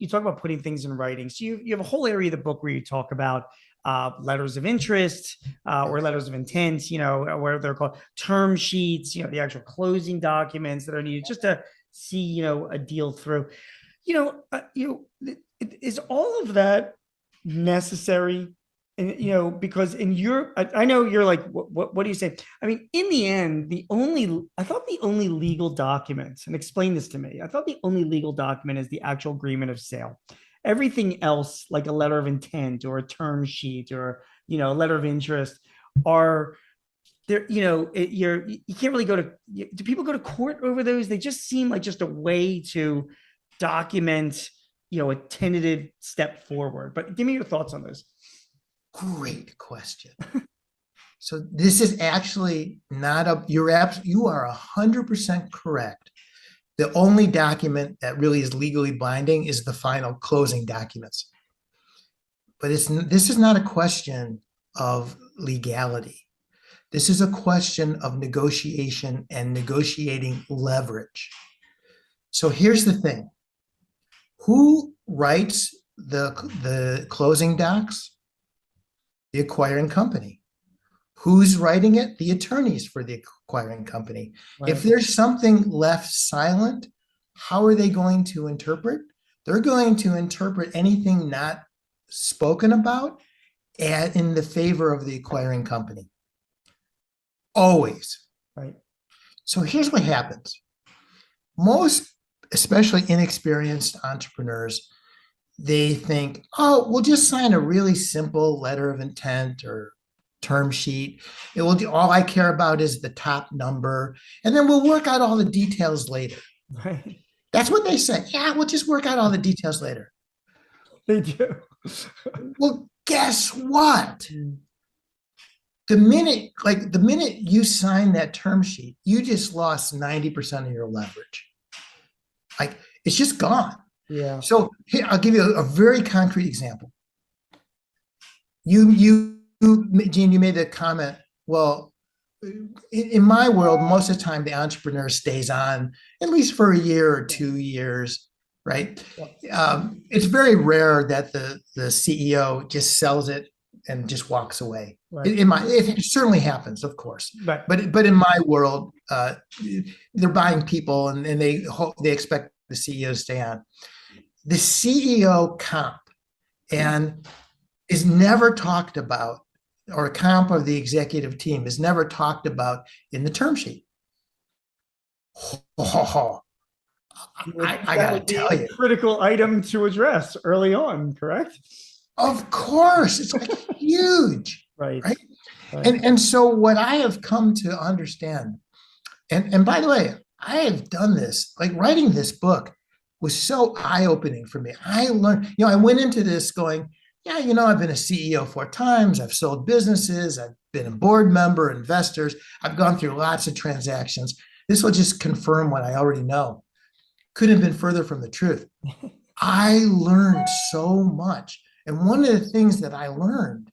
you talk about putting things in writing. So you have a whole area of the book where you talk about letters of interest or letters of intent, where they're called term sheets, the actual closing documents that are needed just to see, a deal through. Is all of that necessary? And because in Europe, I know you're like, what do you say? I mean, in the end, I thought the only legal document, and explain this to me, I thought the only legal document is the actual agreement of sale. Everything else, like a letter of intent or a term sheet or a letter of interest, are there. You can't really go to. Do people go to court over those? They just seem like just a way to document, a tentative step forward. But give me your thoughts on those. Great question. So this is actually not you are 100% correct. The only document that really is legally binding is the final closing documents. But this is not a question of legality. This is a question of negotiation and negotiating leverage. So here's the thing. Who writes the closing docs? The acquiring company. Who's writing it? The attorneys for the acquiring company. Right. If there's something left silent, how are they going to interpret? They're going to interpret anything not spoken about in the favor of the acquiring company. Always. Right. So here's what happens. Most, especially inexperienced entrepreneurs, they think, oh, we'll just sign a really simple letter of intent or term sheet. It will do, all I care about is the top number, and then we'll work out all the details later. Right. That's what they say. Yeah, we'll just work out all the details later. They do. Well, guess what? The minute you sign that term sheet, you just lost 90% of your leverage. Like, it's just gone. Yeah. So here, I'll give you a very concrete example. Gene, you made the comment, well, in my world, most of the time the entrepreneur stays on at least for a year or 2 years, right? It's very rare that the CEO just sells it and just walks away. Right. It certainly happens, of course. Right. But in my world, they're buying people and they expect the CEO to stay on. The CEO comp is never talked about, or a comp of the executive team is never talked about in the term sheet. I got to tell you, critical item to address early on, correct? Of course, it's like huge, right? And so what I have come to understand, and by the way, I have done this, like writing this book was so eye-opening for me. I learned, I went into this going, yeah, I've been a CEO 4 times. I've sold businesses. I've been a board member, investors. I've gone through lots of transactions. This will just confirm what I already know. Couldn't have been further from the truth. I learned so much. And one of the things that I learned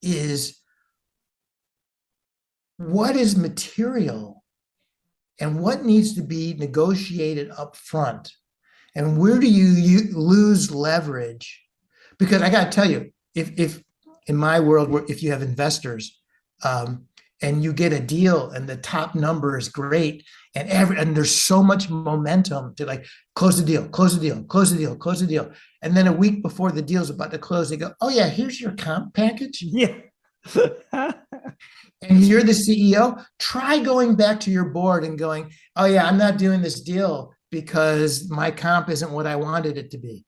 is what is material and what needs to be negotiated up front. And where do you lose leverage? Because I got to tell you, if in my world, if you have investors and you get a deal and the top number is great and there's so much momentum to like close the deal, close the deal, close the deal, close the deal. And then a week before the deal's about to close, they go, oh yeah, here's your comp package. Yeah. And you're the CEO, try going back to your board and going, oh yeah, I'm not doing this deal because my comp isn't what I wanted it to be.